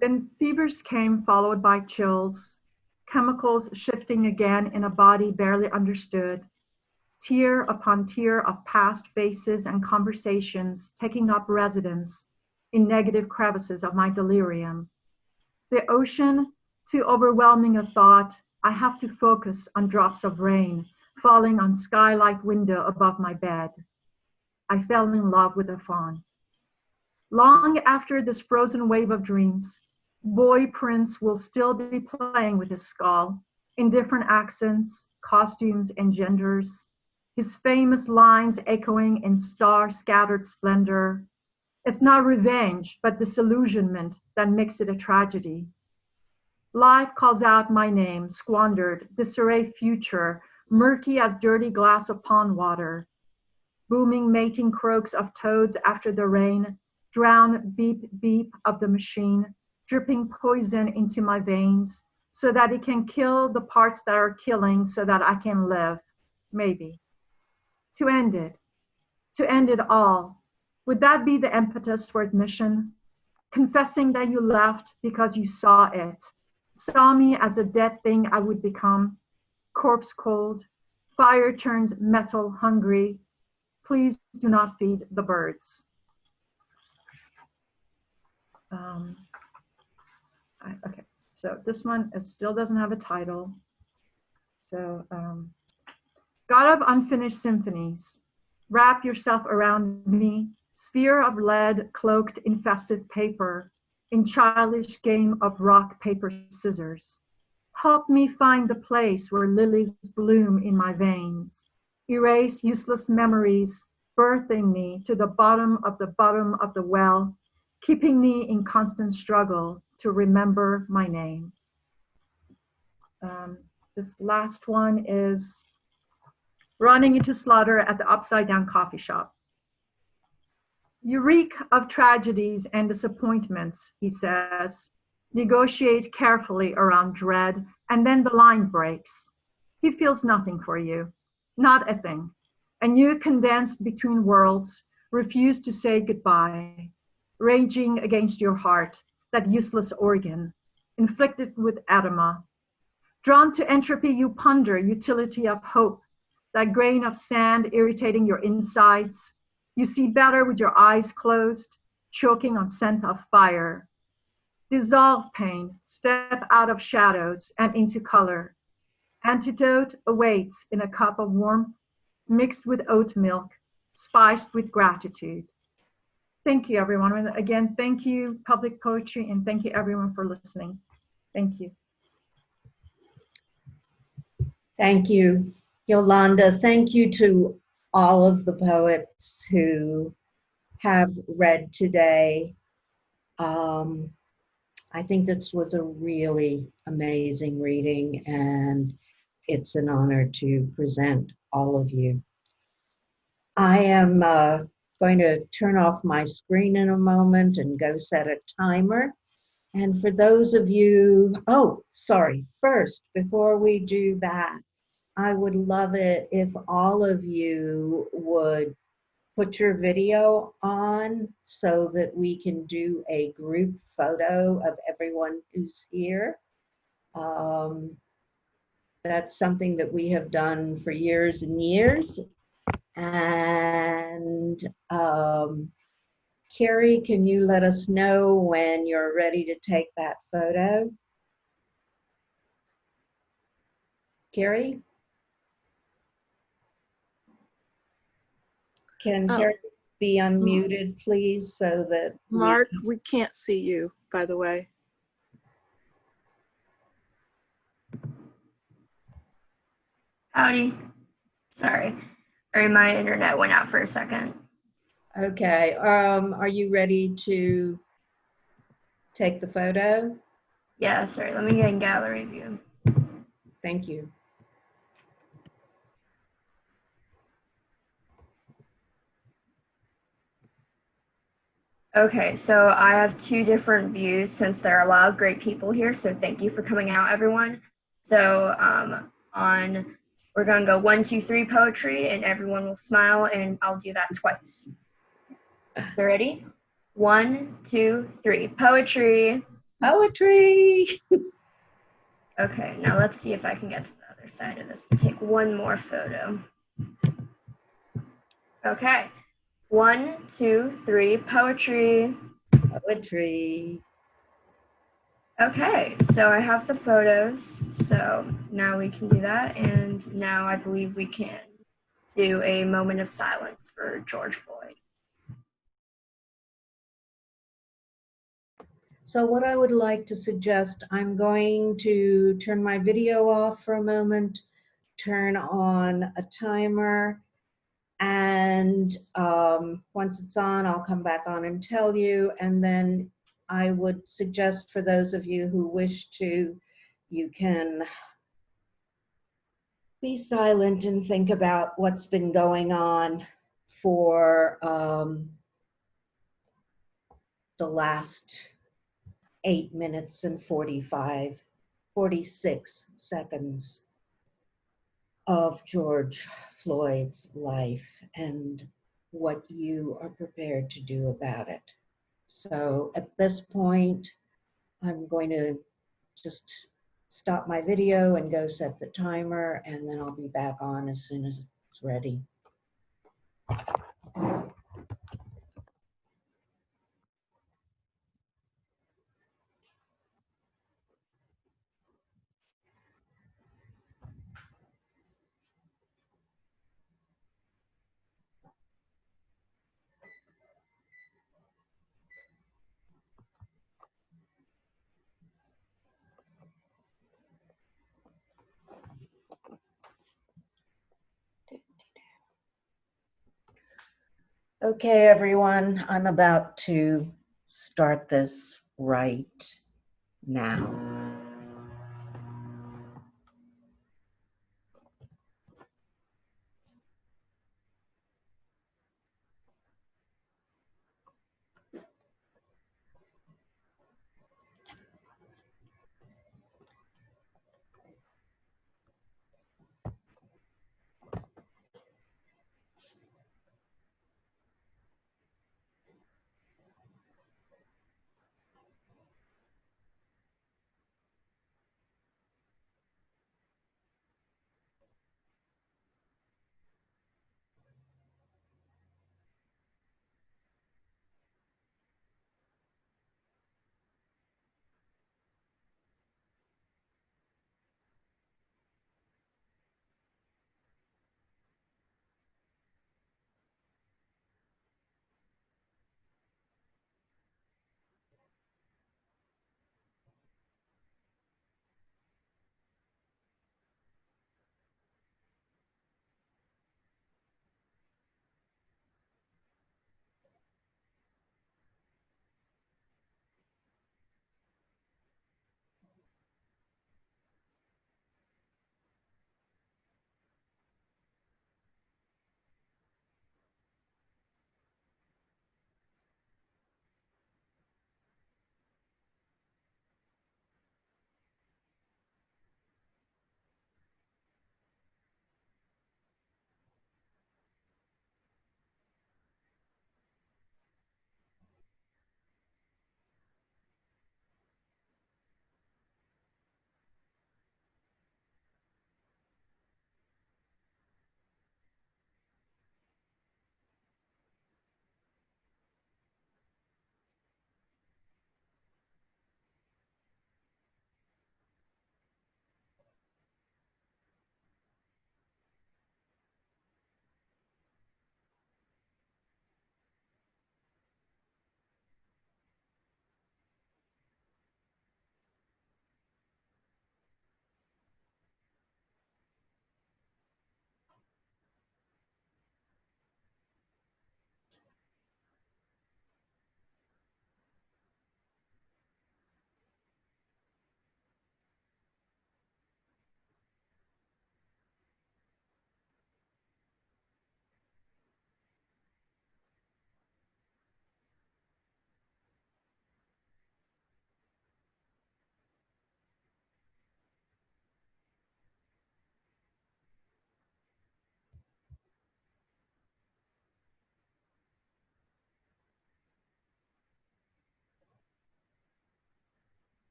Then fevers came, followed by chills, chemicals shifting again in a body barely understood, tier upon tier of past faces and conversations taking up residence in negative crevices of my delirium. The ocean, too overwhelming a thought, I have to focus on drops of rain falling on skylight window above my bed. I fell in love with a fawn. Long after this frozen wave of dreams, boy Prince will still be playing with his skull in different accents, costumes, and genders, his famous lines echoing in star-scattered splendor. It's not revenge, but disillusionment that makes it a tragedy. Life calls out my name, squandered, disarray future, murky as dirty glass of pond water. Booming mating croaks of toads after the rain, drown beep beep of the machine, dripping poison into my veins so that it can kill the parts that are killing so that I can live, maybe. To end it all. Would that be the impetus for admission? Confessing that you left because you saw me as a dead thing I would become, corpse cold, fire turned metal hungry. Please do not feed the birds. Okay, so this one still doesn't have a title. So, God of unfinished symphonies, wrap yourself around me, sphere of lead cloaked in festive paper, in childish game of rock, paper, scissors. Help me find the place where lilies bloom in my veins. Erase useless memories, birthing me to the bottom of the well, keeping me in constant struggle to remember my name. This last one is running into slaughter at the Upside Down Coffee Shop. You reek of tragedies and disappointments, he says. Negotiate carefully around dread, and then the line breaks. He feels nothing for you, not a thing. And you, condensed between worlds, refuse to say goodbye, raging against your heart, that useless organ, inflicted with edema. Drawn to entropy, you ponder utility of hope, that grain of sand irritating your insides. You see better with your eyes closed, choking on scent of fire. Dissolve pain, step out of shadows and into color. Antidote awaits in a cup of warmth, mixed with oat milk, spiced with gratitude. Thank you, everyone. And again, thank you, Public Poetry, and thank you, everyone, for listening. Thank you. Thank you, Yolanda. Thank you to all of the poets who have read today. I think this was a really amazing reading, and it's an honor to present all of you. I am going to turn off my screen in a moment and go set a timer. And for those of you, first, before we do that, I would love it if all of you would put your video on so that we can do a group photo of everyone who's here. That's something that we have done for years and years. And Carrie, can you let us know when you're ready to take that photo? Carrie? Can Oh. Carrie be unmuted, please, so that Mark, we can't see you, by the way. Howdy. Sorry. Or my internet went out for a second. Okay, are you ready to take the photo? Yeah, sorry. Let me get in gallery view. Thank you. Okay, so I have two different views since there are a lot of great people here. So thank you for coming out, everyone. So we're gonna go 1, 2, 3 poetry, and everyone will smile, and I'll do that twice. You ready? 1, 2, 3 poetry. Poetry. Okay, now let's see if I can get to the other side of this to take one more photo. Okay, 1, 2, 3 poetry. Poetry. Okay, so I have the photos, so now we can do that, and now I believe we can do a moment of silence for George Floyd. So what I would like to suggest, I'm going to turn my video off for a moment, turn on a timer, and once it's on, I'll come back on and tell you. And then I would suggest for those of you who wish to, you can be silent and think about what's been going on for the last 8 minutes and 46 seconds of George Floyd's life and what you are prepared to do about it. So at this point, I'm going to just stop my video and go set the timer, and then I'll be back on as soon as it's ready. Okay, everyone, I'm about to start this right now.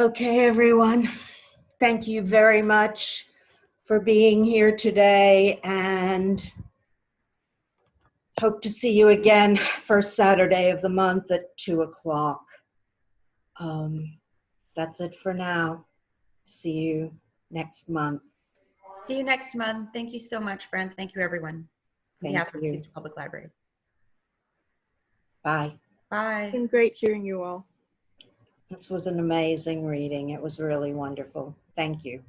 Okay, everyone. Thank you very much for being here today, and hope to see you again first Saturday of the month at 2:00. That's it for now. See you next month. See you next month. Thank you so much, friend. Thank you, everyone. On Thank behalf of you. East Public Library. Bye. Bye. It's been great hearing you all. This was an amazing reading. It was really wonderful. Thank you.